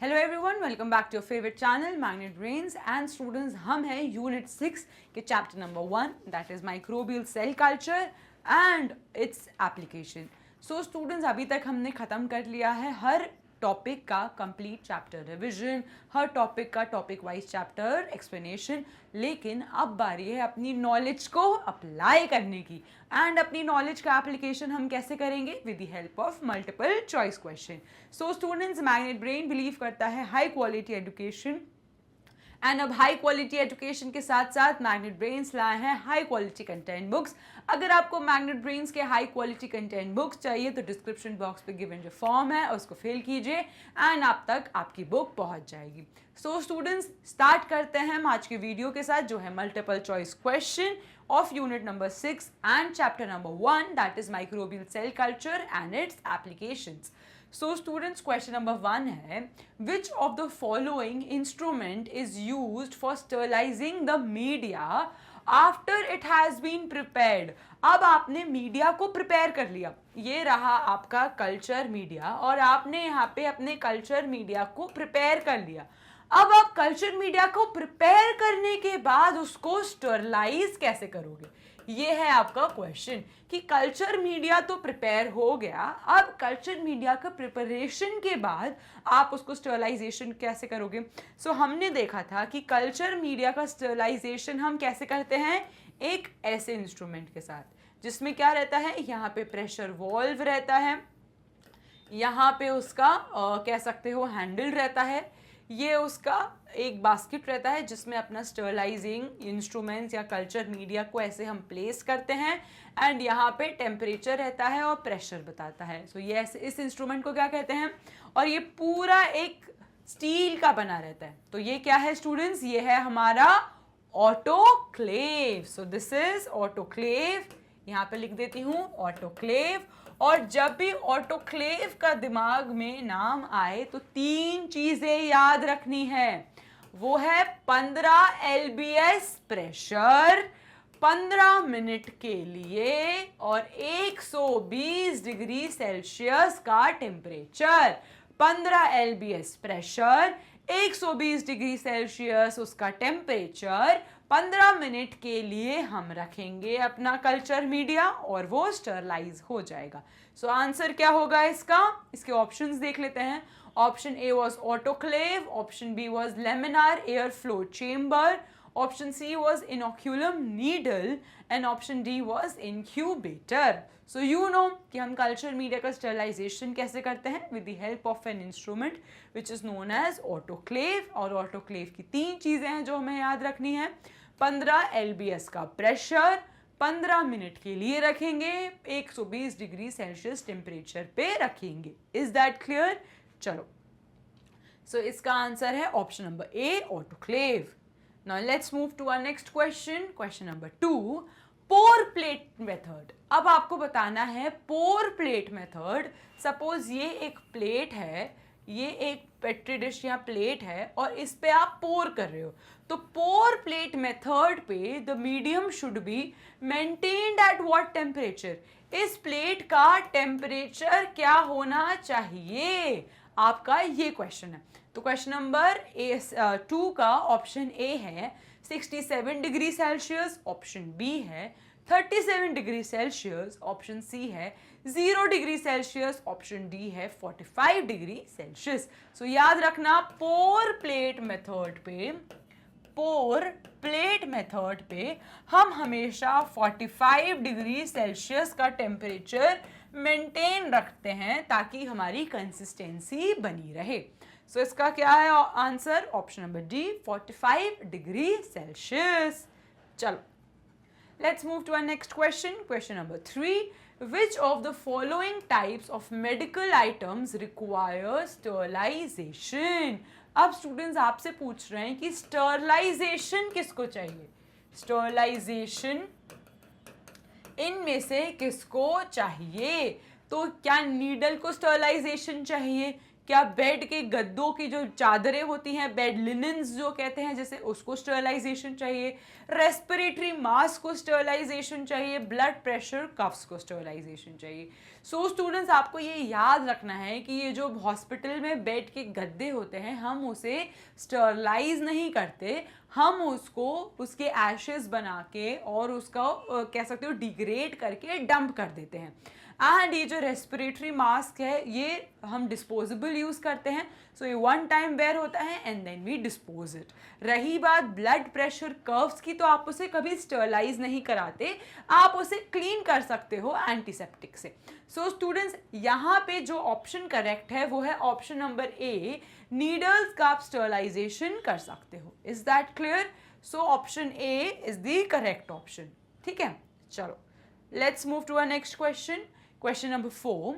Hello everyone, welcome back to your favourite channel Magnet Brains and students. हम हैं unit 6 के chapter number 1 that is microbial cell culture and its application. So students, अभी तक हमने ख़त्म कर लिया है हर टॉपिक का कंप्लीट चैप्टर रिवीजन, हर टॉपिक का टॉपिक वाइज चैप्टर एक्सप्लेनेशन। लेकिन अब बारी है अपनी नॉलेज को अप्लाई करने की, एंड अपनी नॉलेज का एप्लीकेशन हम कैसे करेंगे? With the help of multiple choice question. So students, magnet brain believe करता है हाई क्वालिटी एजुकेशन, एंड अब हाई क्वालिटी एजुकेशन के साथ साथ मैग्नेट ब्रेन्स लाए हैं हाई क्वालिटी कंटेंट बुक्स। अगर आपको मैग्नेट ब्रेन्स के हाई क्वालिटी कंटेंट बुक्स चाहिए तो डिस्क्रिप्शन बॉक्स पे गिवन जो फॉर्म है उसको फिल कीजिए एंड आप तक आपकी बुक पहुंच जाएगी। सो स्टूडेंट्स, स्टार्ट करते हैं हम आज के वीडियो के साथ, जो है multiple choice question of unit number 6 and chapter number 1, that is microbial cell culture and its applications. So students, question number 1 है, which of the following instrument is used for sterilizing the media after it has been prepared? अब आपने media को prepare कर लिया, ये रहा आपका culture media, और आपने यहाँ पे अपने कल्चर मीडिया को प्रिपेयर कर लिया। अब आप कल्चर मीडिया को प्रिपेयर करने के बाद उसको स्टरलाइज कैसे करोगे? ये है आपका क्वेश्चन कि कल्चर मीडिया तो प्रिपेयर हो गया, अब कल्चर मीडिया का प्रिपरेशन के बाद आप उसको स्टरलाइजेशन कैसे करोगे? सो हमने देखा था कि कल्चर मीडिया का स्टरलाइजेशन हम कैसे करते हैं? एक ऐसे इंस्ट्रूमेंट के साथ जिसमें क्या रहता है, यहाँ पे प्रेशर वॉल्व रहता है, यहाँ पे उसका कह सकते हो हैंडल रहता है, ये उसका एक बास्केट रहता है जिसमें अपना स्टरलाइजिंग इंस्ट्रूमेंट्स या कल्चर मीडिया को ऐसे हम प्लेस करते हैं, एंड यहाँ पे टेम्परेचर रहता है और प्रेशर बताता है। सो ये ऐसे इस इंस्ट्रूमेंट को क्या कहते हैं? और ये पूरा एक स्टील का बना रहता है। तो ये क्या है स्टूडेंट्स? ये है हमारा autoclave. So this is autoclave, यहाँ पे लिख देती हूँ ऑटोक्लेव। और जब भी ऑटोक्लेव का दिमाग में नाम आए तो 3 चीजें याद रखनी है। वो है 15 LBS प्रेशर 15 मिनट के लिए और 120 डिग्री सेल्सियस का temperature. 15 LBS pressure, 120 degree Celsius उसका टेम्परेचर, 15 मिनट के लिए हम रखेंगे अपना कल्चर मीडिया और वो स्टरलाइज हो जाएगा। सो आंसर क्या होगा इसका? इसके ऑप्शंस देख लेते हैं। Option A was autoclave, option B was laminar air flow chamber, option C was inoculum needle and option D was incubator. So you know कि हम कल्चर मीडिया का स्टरलाइजेशन कैसे करते हैं? With the help of an instrument which is known as autoclave. और autoclave की 3 चीजें हैं जो हमें याद रखनी है। 15 LBS का प्रेशर, 15 मिनट के लिए रखेंगे, 120 डिग्री सेल्सियस टेम्परेचर पे रखेंगे। Is that clear? चलो, सो इसका आंसर है option number A, autoclave. Now let's move to our next question, question number 2, pour plate method. अब आपको बताना है पोर प्लेट मेथड। सपोज ये एक प्लेट है, ये एक पेट्री डिश या प्लेट है और इस पे आप पोर कर रहे हो, तो पोर प्लेट मेथड पे the medium should be maintained at what temperature? इस प्लेट का टेम्परेचर क्या होना चाहिए? आपका ये क्वेश्चन है। तो क्वेश्चन नंबर 2 का ऑप्शन ए है 67 डिग्री सेल्सियस, ऑप्शन बी है 37 डिग्री सेल्सियस, ऑप्शन सी है 0 डिग्री सेल्सियस, ऑप्शन डी है 45 डिग्री सेल्सियस। सो याद रखना, पोर प्लेट मेथड पे हम हमेशा 45 डिग्री सेल्सियस का टेम्परेचर मेंटेन रखते हैं ताकि हमारी कंसिस्टेंसी बनी रहे। सो इसका क्या है answer? Option number D, 45 degree Celsius. चलो, let's move to our next question, question number 3, which of the following types of medical items require sterilization? अब स्टूडेंट्स आपसे पूछ रहे हैं कि स्टरलाइजेशन किसको चाहिए? स्टरलाइजेशन इनमें से किसको चाहिए? तो क्या नीडल को स्टरलाइजेशन चाहिए, क्या बेड के गद्दों की जो चादरें होती हैं, बेड लिनन्स जो कहते हैं जैसे, उसको स्टरलाइजेशन चाहिए, रेस्पिरेटरी मास्क को स्टरलाइजेशन चाहिए, ब्लड प्रेशर कफ्स को स्टरलाइजेशन चाहिए। सो स्टूडेंट्स, आपको ये याद रखना है कि ये जो हॉस्पिटल में बेड के गद्दे होते हैं, हम उसे स्टरलाइज नहीं करते, हम उसको उसके एशेस बना के और उसका कह सकते हो डिग्रेड करके डंप कर देते हैं। एंड ये जो रेस्पिरेटरी मास्क है ये हम डिस्पोजेबल यूज़ करते हैं, सो ये वन टाइम वेयर होता है and then we dispose it. रही बात ब्लड प्रेशर कर्व्स की, तो आप उसे कभी स्टरलाइज नहीं कराते, आप उसे क्लीन कर सकते हो एंटीसेप्टिक से। सो स्टूडेंट्स, यहाँ पे जो ऑप्शन करेक्ट है वो है ऑप्शन नंबर ए, नीडल्स का आप स्टरलाइजेशन कर सकते हो। Is that clear? So option A is the correct option. ठीक है, चलो let's move to a next question. Question number 4.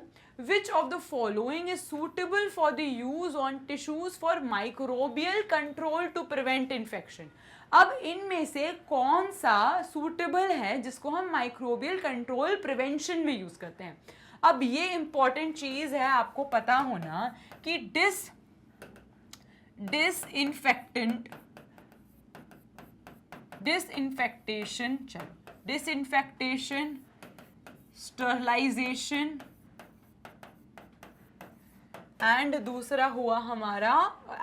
Which of the following is suitable for the use on tissues for microbial control to prevent infection? अब इनमें से कौन सा suitable है जिसको हम microbial control prevention में use करते हैं? अब ये important चीज़ है आपको पता होना कि disinfectation, स्टरलाइजेशन एंड दूसरा हुआ हमारा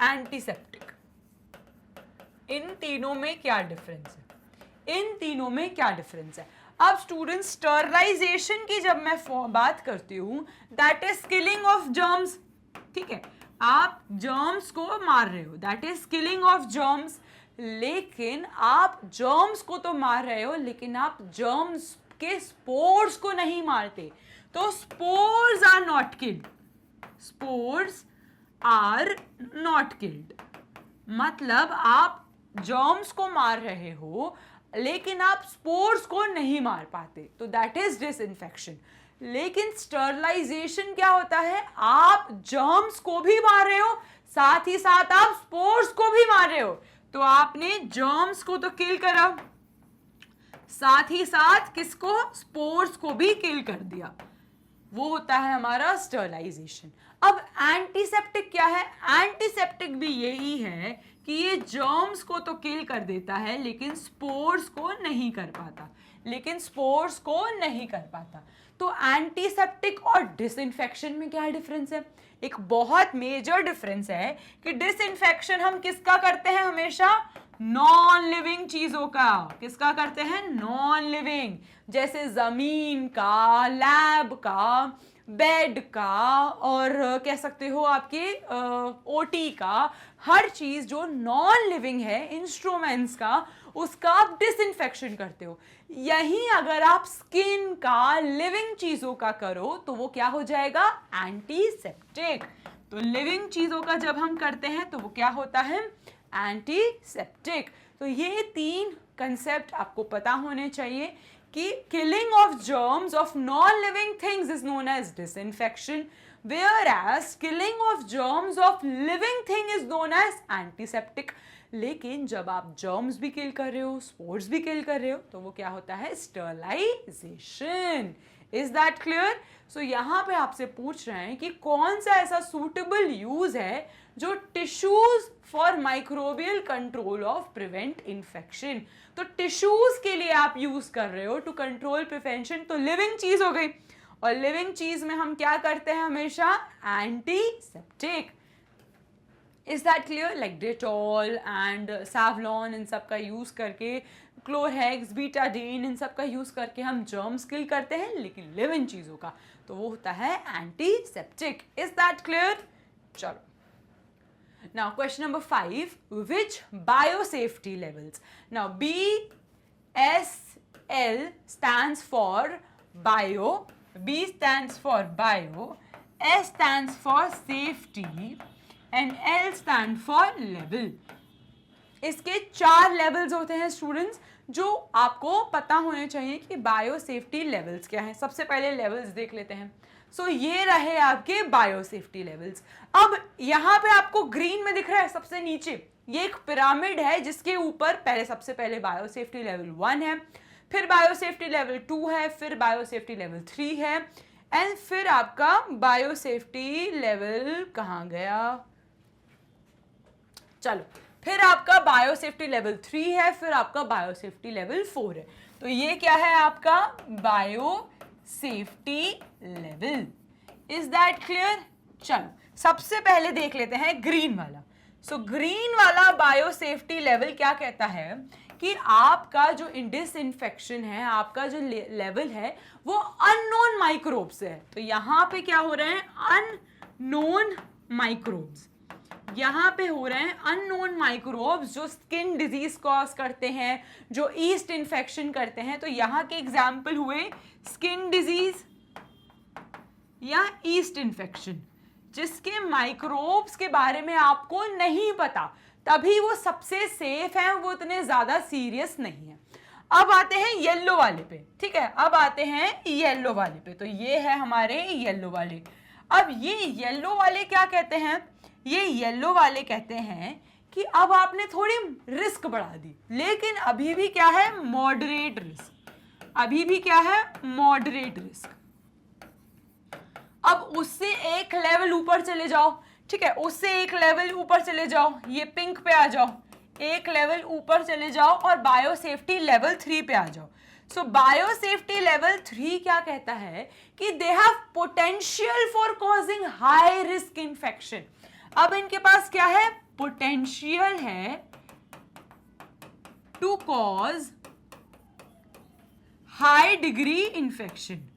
एंटीसेप्टिक। इन तीनों में क्या डिफरेंस है? इन तीनों में क्या डिफरेंस है? अब स्टूडेंट्स, स्टरलाइजेशन की जब मैं बात करती हूं, that is killing of germs. ठीक है, आप जर्म्स को मार रहे हो, that is killing of germs. लेकिन आप जर्म्स को तो मार रहे हो, लेकिन आप जर्म्स के स्पोर्स को नहीं मारते। तो spores are not killed, spores are not killed, मतलब आप जर्म्स को मार रहे हो लेकिन आप स्पोर्स को नहीं मार पाते, तो दैट इज डिसइंफेक्शन। लेकिन स्टरलाइजेशन क्या होता है? आप जर्म्स को भी मार रहे हो, साथ ही साथ आप स्पोर्स को भी मार रहे हो। तो आपने जर्म्स को तो किल करा, साथ ही साथ किसको? स्पोर्स को भी किल कर दिया। वो होता है हमारा स्टरलाइजेशन। अब एंटीसेप्टिक क्या है? एंटीसेप्टिक भी यही है कि ये जर्म्स को तो किल कर देता है लेकिन स्पोर्स को नहीं कर पाता, तो एंटीसेप्टिक और डिसइंफेक्शन में क्या डिफरेंस है? एक बहुत मेजर डिफरेंस है कि डिसइंफेक्शन हम किसका करते हैं? हमेशा नॉन लिविंग चीजों का। किसका करते हैं? नॉन लिविंग, जैसे जमीन का, लैब का, बेड का, और कह सकते हो आपके ओटी का, हर चीज जो नॉन लिविंग है, इंस्ट्रूमेंट्स का, उसका आप डिसइंफेक्शन करते हो। यही अगर आप स्किन का, लिविंग चीजों का करो तो वो क्या हो जाएगा? एंटीसेप्टिक। तो लिविंग चीजों का जब हम करते हैं तो वो क्या होता है? एंटीसेप्टिक। तो ये तीन कंसेप्ट आपको पता होने चाहिए कि killing of germs of non-living things is known as disinfection, whereas killing of germs of living thing is known as antiseptic. लेकिन जब आप germs भी kill कर रहे हो, spores भी kill कर रहे हो, तो वो क्या होता है? Sterilization. Is that clear? So यहाँ पे आपसे पूछ रहे हैं कि कौन सा ऐसा suitable use है जो tissues for microbial control of prevent infection. तो टिश्यूज के लिए आप यूज कर रहे हो टू कंट्रोल प्रिवेंशन, तो लिविंग चीज हो गई, और लिविंग चीज में हम क्या करते हैं? हमेशा antiseptic. Is that clear? Like Dettol and Savlon, इन सब का यूज करके, क्लोरहेक्स, बीटाडीन, इन सब का यूज करके हम जर्म्स किल करते हैं, लेकिन लिविंग चीजों का तो वो होता है एंटीसेप्टिक। Is that clear? चलो, now question number 5, which biosafety levels? Now BSL stands for bio, B stands for bio, S stands for safety and L stands for level. इसके 4 लेवल्स होते हैं स्टूडेंट्स, जो आपको पता होने चाहिए कि बायो सेफ्टी लेवल्स क्या है। सबसे पहले लेवल्स देख लेते हैं। सो ये रहे आपके बायो सेफ्टी लेवल्स। अब यहाँ पे आपको ग्रीन में दिख रहा है सबसे नीचे, ये एक पिरामिड है जिसके ऊपर सबसे पहले बायो सेफ्टी लेवल 1 है, फिर बायो सेफ्टी लेवल 2 है, फिर बायो सेफ्टी लेवल 3 है, एंड फिर आपका बायोसेफ्टी लेवल कहाँ गया, चलो फिर आपका बायोसेफ्टी लेवल 3 है, फिर आपका बायोसेफ्टी लेवल 4 है। तो ये क्या है आपका biosafety level. Is that clear? चलो सबसे पहले देख लेते हैं ग्रीन वाला। सो ग्रीन वाला बायोसेफ्टी लेवल क्या कहता है कि आपका जो डिसइंफेक्शन है, आपका जो लेवल है वो अननोन माइक्रोब्स है। तो यहाँ पे क्या हो रहे हैं, अननोन माइक्रोब्स, यहाँ पे हो रहे हैं अननोन माइक्रोब्स जो स्किन डिजीज कॉज करते हैं, जो ईस्ट इन्फेक्शन करते हैं। तो यहाँ के एग्जाम्पल हुए स्किन डिजीज या ईस्ट इन्फेक्शन, जिसके माइक्रोब्स के बारे में आपको नहीं पता, तभी वो सबसे सेफ है, वो इतने ज्यादा सीरियस नहीं है। अब आते हैं येलो वाले पे, ठीक है, अब आते हैं येलो वाले पे। तो ये है हमारे येलो वाले। अब ये येलो वाले क्या कहते हैं, ये येलो वाले कहते हैं कि अब आपने थोड़ी रिस्क बढ़ा दी, लेकिन अभी भी क्या है, मॉडरेट रिस्क, अभी भी क्या है, मॉडरेट रिस्क। अब उससे एक लेवल ऊपर चले जाओ, ठीक है, उससे एक लेवल ऊपर चले जाओ, ये पिंक पे आ जाओ, एक लेवल ऊपर चले जाओ और बायोसेफ्टी लेवल 3 पे आ जाओ। सो बायोसेफ्टी लेवल 3 क्या कहता है कि they have potential for causing high risk infection. अब इनके पास क्या है, पोटेंशियल है to cause high degree infection.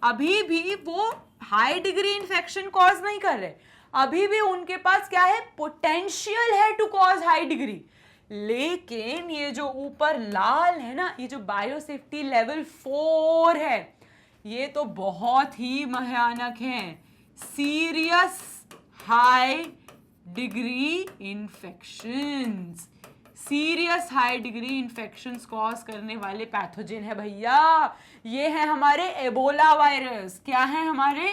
अभी भी वो हाई डिग्री इन्फेक्शन कॉज नहीं कर रहे, अभी भी उनके पास क्या है, पोटेंशियल है टू कॉज हाई डिग्री। लेकिन ये जो ऊपर लाल है ना, ये जो बायोसेफ्टी लेवल 4 है, ये तो बहुत ही भयानक है, serious high degree infections, serious high degree infections cause करने वाले पैथोजन है भैया। ये है हमारे एबोला वायरस। क्या है हमारे,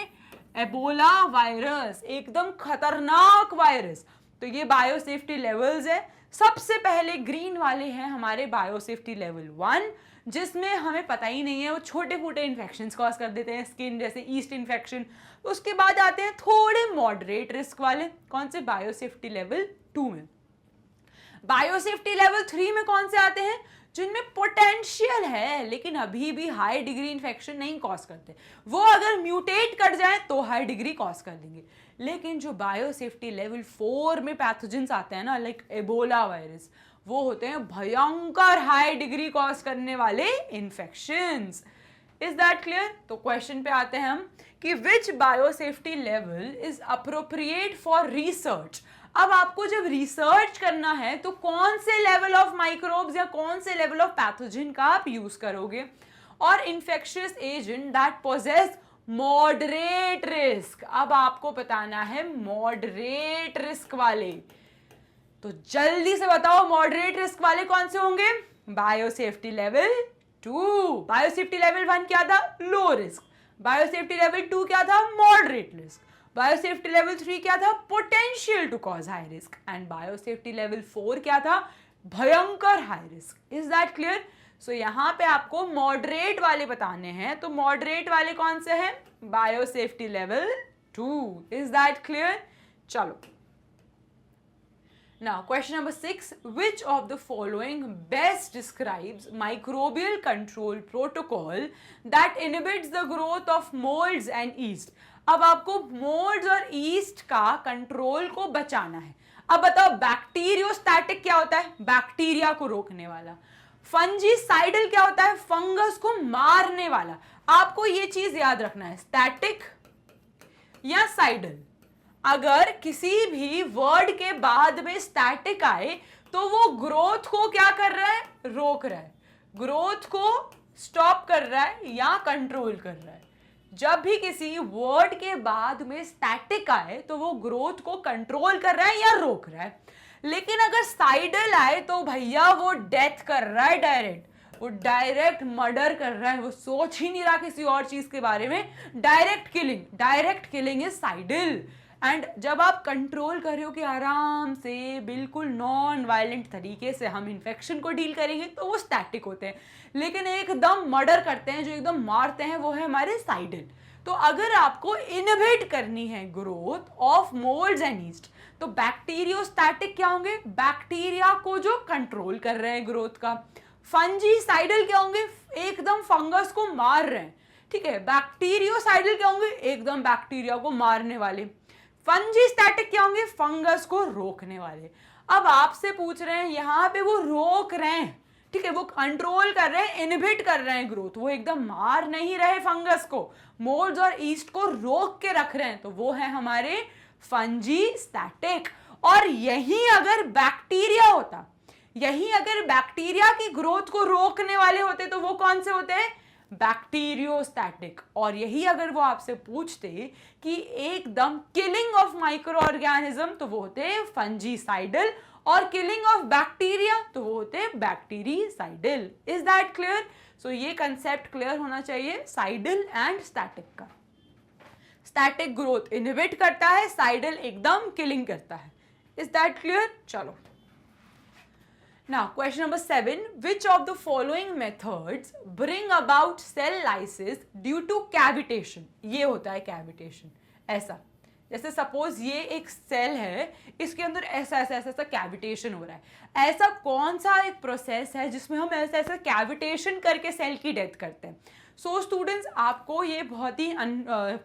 एबोला वायरस, एकदम खतरनाक वायरस। तो ये बायोसेफ्टी लेवल्स है। सबसे पहले ग्रीन वाले हैं हमारे बायोसेफ्टी लेवल 1, जिसमें हमें पता ही नहीं है, वो छोटे फूटे इन्फेक्शंस कॉज कर देते हैं, स्किन जैसे ईस्ट इन्फेक्शन। उसके बाद आते हैं थोड़े मॉडरेट रिस्क वाले, कौन से, बायोसेफ्टी लेवल 2 में। बायोसेफ्टी लेवल 3 में कौन से आते हैं, जिनमें पोटेंशियल है लेकिन अभी भी हाई डिग्री इन्फेक्शन नहीं कॉज करते, वो अगर म्यूटेट कर जाए तो हाई डिग्री कॉज कर देंगे। लेकिन जो बायोसेफ्टी लेवल 4 में पैथोजेंस आते हैं ना, लाइक एबोला वायरस, वो होते हैं भयंकर हाई डिग्री कॉज करने वाले इन्फेक्शंस। Is that clear? तो क्वेश्चन पे आते हैं हम कि which biosafety level is appropriate for research. अब आपको जब रिसर्च करना है तो कौन से लेवल ऑफ माइक्रोब्स या कौन से लेवल ऑफ पैथोजन का आप यूज करोगे, और infectious agent that poses moderate risk. अब आपको बताना है मॉडरेट रिस्क वाले, तो जल्दी से बताओ मॉडरेट रिस्क वाले कौन से होंगे, बायोसेफ्टी लेवल 2। बायोसेफ्टी लेवल 1 क्या था, लो रिस्क, बायोसेफ्टी लेवल 2 क्या था, मॉडरेट रिस्क, बायोसेफ्टी लेवल 3 क्या था, potential to cause high risk, and biosafety level 4 क्या था, भयंकर high risk. Is that clear? So यहाँ पे आपको मॉडरेट वाले बताने हैं, तो मॉडरेट वाले कौन से हैं, biosafety level 2। Is that clear? चलो now question number 6, which of the following best describes microbial control protocol that inhibits the growth of molds and yeast। अब आपको मोल्ड्स और ईस्ट का कंट्रोल को बचाना है। अब बताओ बैक्टीरियोस्टैटिक क्या होता है, बैक्टीरिया को रोकने वाला। फंजीसाइडल क्या होता है, फंगस को मारने वाला। आपको ये चीज याद रखना है, स्टैटिक या साइडल। अगर किसी भी वर्ड के बाद में स्टैटिक आए तो वो ग्रोथ को क्या कर रहा है, रोक रहा है, ग्रोथ को स्टॉप कर रहा है या कंट्रोल कर रहा है। जब भी किसी वर्ड के बाद में स्टैटिक आए तो वो ग्रोथ को कंट्रोल कर रहा है या रोक रहा है। लेकिन अगर साइडल आए तो भैया वो डेथ कर रहा है डायरेक्ट, वो डायरेक्ट मर्डर कर रहा है, वो सोच ही नहीं रहा किसी और चीज के बारे में, डायरेक्ट किलिंग इज साइडल। एंड जब आप कंट्रोल कर रहे हो कि आराम से बिल्कुल नॉन वायलेंट तरीके से हम इन्फेक्शन को डील करेंगे, तो वो स्टैटिक होते हैं। लेकिन एकदम मर्डर करते हैं, जो एकदम मारते हैं, वो है हमारे साइडल। तो अगर आपको इनहिबिट करनी है growth of moulds and yeast, तो बैक्टीरियोस्टैटिक क्या होंगे? बैक्टीरिया को जो कंट्रोल कर रहे हैं ग्रोथ का। फंजीसाइडल क्या होंगे? एकदम फंगस को मार रहे हैं, ठीक है। बैक्टीरियोसाइडल क्या होंगे? एकदम बैक्टीरिया को मारने वाले। फंजीस्टैटिक क्या होंगे? फंगस को रोकने वाले। अब आपसे पूछ रहे हैं यहाँ पे वो रोक रहे हैं, ठीक है, वो कंट्रोल कर रहे हैं, इनहिबिट कर रहे हैं ग्रोथ, वो एकदम मार नहीं रहे फंगस को, मोल्ड्स और ईस्ट को रोक के रख रहे हैं, तो वो है हमारे फंजीस्टैटिक। और यही अगर बैक्टीरिया होता, यही अगर बैक्टीरिया की ग्रोथ को रोकने वाले होते तो वो कौन से होते हैं? बैक्टीरियोस्टैटिक। और यही अगर वो आपसे पूछते कि एकदम किलिंग ऑफ माइक्रो ऑर्गेनिज्म, तो वो होते फंजीसाइडल, और किलिंग ऑफ बैक्टीरिया तो वो होते bactericidal. Is that clear? So ये कंसेप्ट क्लियर होना चाहिए साइडल एंड स्टैटिक का। स्टैटिक ग्रोथ इनहिबिट करता है, साइडल एकदम किलिंग करता है। Is that clear? चलो, now question number 7, which of the following methods bring about cell lysis due to cavitation? ये होता है cavitation। ऐसा जैसे सपोज ये एक सेल है, इसके अंदर ऐसा ऐसा ऐसा ऐसा कैविटेशन हो रहा है, ऐसा कौन सा एक प्रोसेस है जिसमें हम ऐसा ऐसा कैविटेशन करके सेल की डेथ करते हैं? सो स्टूडेंट्स, आपको ये बहुत ही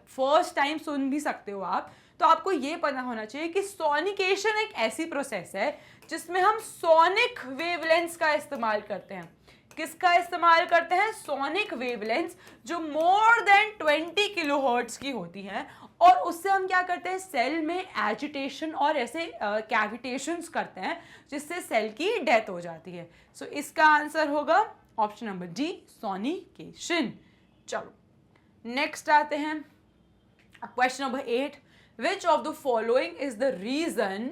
फर्स्ट टाइम सुन भी सकते हो आप, तो आपको ये पता होना चाहिए कि सोनिकेशन एक ऐसी प्रोसेस है जिसमें हम सोनिक वेवलेंथ्स का इस्तेमाल करते हैं। किसका इस्तेमाल करते हैं? सोनिक वेवलेंथ्स, जो मोर देन 20 किलोहर्ट्ज की होती हैं, और उससे हम क्या करते हैं? सेल में एजिटेशन और ऐसे कैविटेशंस करते हैं जिससे सेल की डेथ हो जाती है। सो इसका आंसर होगा ऑप्शन नंबर डी, सोनिकेशन। चलो नेक्स्ट आते हैं question number 8, which of the following is the reason,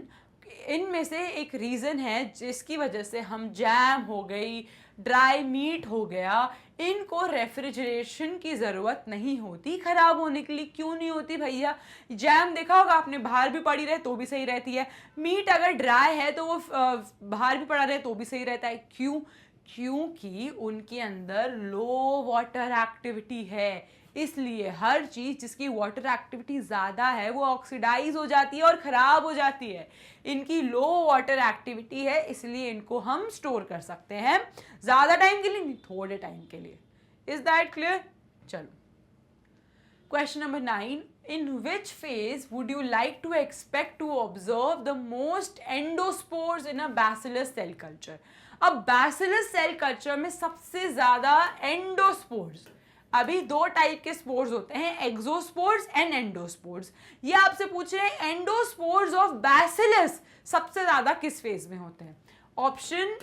इनमें से एक रीजन है जिसकी वजह से हम जैम हो गई, ड्राई मीट हो गया, इनको रेफ्रिजरेशन की ज़रूरत नहीं होती खराब होने के लिए। क्यों नहीं होती भैया? जैम देखा होगा आपने, बाहर भी पड़ी रहे तो भी सही रहती है। मीट अगर ड्राई है तो वो बाहर भी पड़ा रहे तो भी सही रहता है। क्यों? क्योंकि उनके अंदर लो वाटर एक्टिविटी है, इसलिए हर चीज़ जिसकी वाटर एक्टिविटी ज़्यादा है वो ऑक्सीडाइज हो जाती है और ख़राब हो जाती है। इनकी लो वाटर एक्टिविटी है, इसलिए इनको हम स्टोर कर सकते हैं ज़्यादा टाइम के लिए नहीं, थोड़े टाइम के लिए। Is that clear? चलो question number 9, in which phase would you like to expect to observe the most endospores in a bacillus cell culture? अब बैसिलस सेल कल्चर में सबसे ज़्यादा एंडोस्पोर्स, अभी दो टाइप के स्पोर्स होते हैं, एक्सोस्पोर्स एंड एंडोस्पोर्स। ये आपसे पूछ रहे हैं एंडोस्पोर्स ऑफ बैसिलस सबसे ज्यादा किस फेज में होते हैं? ऑप्शन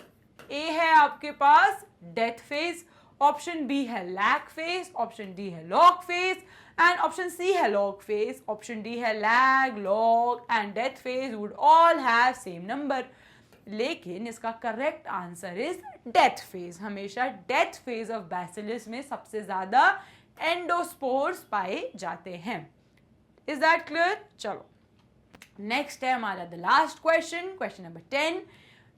ए है आपके पास डेथ फेज, ऑप्शन बी है लैग फेज, ऑप्शन डी है log phase, and option C है लॉग फेज, ऑप्शन डी है lag, log and death phase would all have same number. लेकिन इसका correct answer is death phase. हमेशा death phase of Bacillus में सबसे ज्यादा endospores पाए जाते हैं। Is that clear? चलो नेक्स्ट है हमारा the last question, question number 10,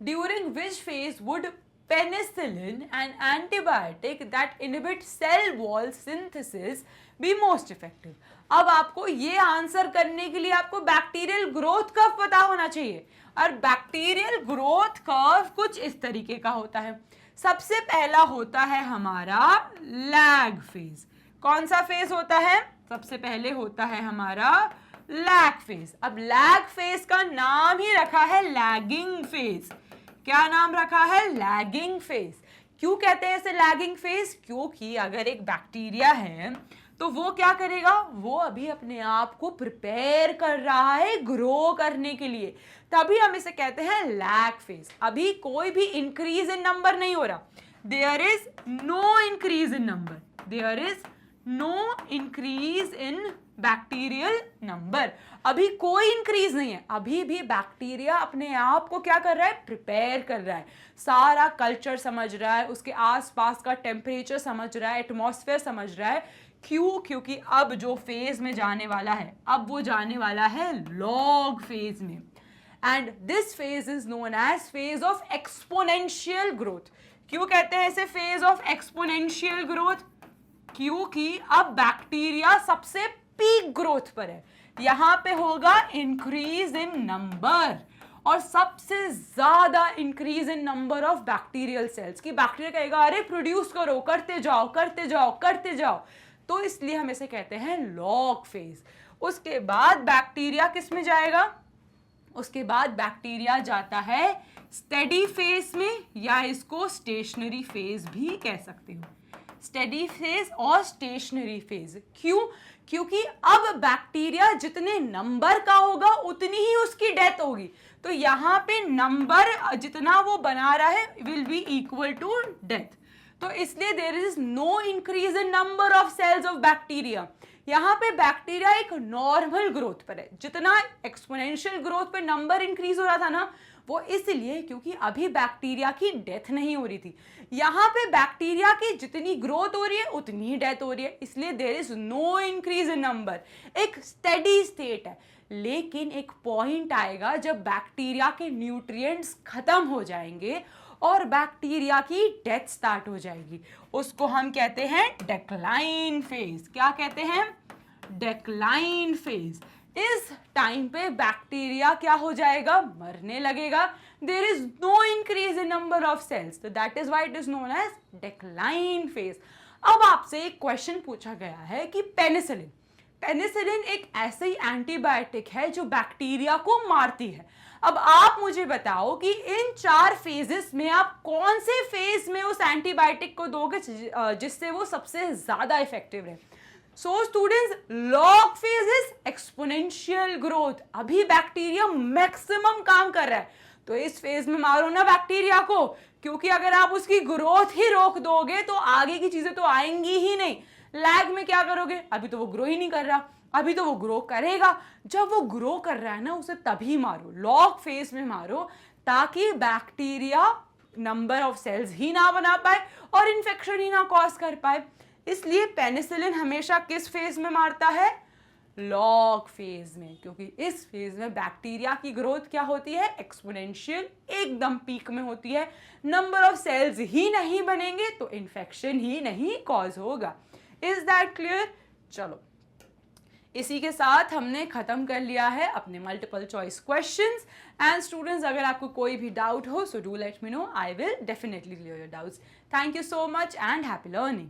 during which phase would penicillin an antibiotic that inhibit cell wall synthesis be most effective? अब आपको ये आंसर करने के लिए आपको बैक्टीरियल ग्रोथ कर्व पता होना चाहिए, और बैक्टीरियल ग्रोथ कर्व कुछ इस तरीके का होता है। सबसे पहला होता है हमारा लैग फेज। कौन सा फेज होता है? सबसे पहले होता है हमारा लैग फेज। अब लैग फेज का नाम ही रखा है लैगिंग फेज। क्या नाम रखा है? Lagging phase. क्यों कहते हैं इसे लैगिंग फेज? क्योंकि अगर एक बैक्टीरिया है तो वो क्या करेगा? वो अभी अपने आप को प्रिपेयर कर रहा है ग्रो करने के लिए, तभी हम इसे कहते हैं लैग फेज। अभी कोई भी इंक्रीज इन नंबर नहीं हो रहा, there is no increase in number, there is no increase in bacterial number. अभी कोई इंक्रीज नहीं है, अभी भी बैक्टीरिया अपने आप को क्या कर रहा है? प्रिपेयर कर रहा है, सारा कल्चर समझ रहा है, उसके आसपास का टेम्परेचर समझ रहा है, एटमॉस्फेयर समझ रहा है। क्यों? क्योंकि अब जो फेज में जाने वाला है, अब वो जाने वाला है लॉग फेज में, and this phase is known as phase of exponential growth. क्यों कहते हैं इसे फेज ऑफ एक्सपोनेंशियल ग्रोथ? क्योंकि अब बैक्टीरिया सबसे पीक ग्रोथ पर है, यहां पे होगा इंक्रीज इन नंबर, और सबसे ज्यादा increase in number of bacterial cells, कि बैक्टीरिया कहेगा अरे प्रोड्यूस करो, करते जाओ करते जाओ करते जाओ, तो इसलिए हम इसे कहते हैं लॉग फेज। उसके बाद बैक्टीरिया किस में जाएगा, उसके बाद बैक्टीरिया जाता है स्टेडी फेज में, या इसको स्टेशनरी फेज भी कह सकते हो, स्टेडी फेज और स्टेशनरी फेज। क्यों? क्योंकि अब बैक्टीरिया जितने नंबर का होगा उतनी ही उसकी डेथ होगी, तो यहां पे नंबर जितना वो बना रहा है will be equal to death, तो इसलिए there is no increase in number of cells of bacteria. यहाँ पे बैक्टीरिया एक नॉर्मल ग्रोथ पर है, जितना एक्सपोनेंशियल ग्रोथ पे नंबर इंक्रीज हो रहा था ना, वो इसलिए क्योंकि अभी बैक्टीरिया की डेथ नहीं हो रही थी। यहाँ पे बैक्टीरिया की जितनी ग्रोथ हो रही है उतनी ही डेथ हो रही है, इसलिए there is no increase in number, एक स्टेडी स्टेट है। लेकिन एक पॉइंट आएगा जब बैक्टीरिया के न्यूट्रिएंट्स खत्म हो जाएंगे और बैक्टीरिया की डेथ स्टार्ट हो जाएगी, उसको हम कहते हैं डेक्लाइन फेज। क्या कहते हैं? Decline phase. इस टाइम पे बैक्टीरिया क्या हो जाएगा? मरने लगेगा। There is no increase in number of cells, तो that is why it is known as decline phase. अब आपसे एक क्वेश्चन पूछा गया है कि पेनिसिलिन, पेनिसिलिन एक ऐसे ही एंटीबायोटिक है जो बैक्टीरिया को मारती है। अब आप मुझे बताओ कि इन 4 फेजेस में आप कौन से फेज में उस एंटीबायोटिक को दोगे जिससे वो सबसे ज्यादा इफेक्टिव रहे। So students, log phase is exponential growth, अभी बैक्टीरिया मैक्सिमम काम कर रहा है, तो इस फेज में मारो ना बैक्टीरिया को, क्योंकि अगर आप उसकी ग्रोथ ही रोक दोगे तो आगे की चीजें तो आएंगी ही नहीं। लैग में क्या करोगे? अभी तो वो ग्रो ही नहीं कर रहा, अभी तो वो ग्रो करेगा। जब वो ग्रो कर रहा है ना, उसे तभी मारो, लॉग फेज में मारो, ताकि बैक्टीरिया नंबर ऑफ सेल्स ही ना बना पाए और इन्फेक्शन ही ना कॉज कर पाए। इसलिए पेनिसिलिन हमेशा किस फेज में मारता है? लॉग फेज में, क्योंकि इस फेज में बैक्टीरिया की ग्रोथ क्या होती है? एक्सपोनेंशियल, एकदम पीक में होती है। नंबर ऑफ सेल्स ही नहीं बनेंगे तो इन्फेक्शन ही नहीं कॉज होगा। Is that clear? चलो, इसी के साथ हमने खत्म कर लिया है अपने multiple choice questions. And students, अगर आपको कोई भी डाउट हो so do let me know, I will definitely clear your doubts. Thank you so much and happy learning.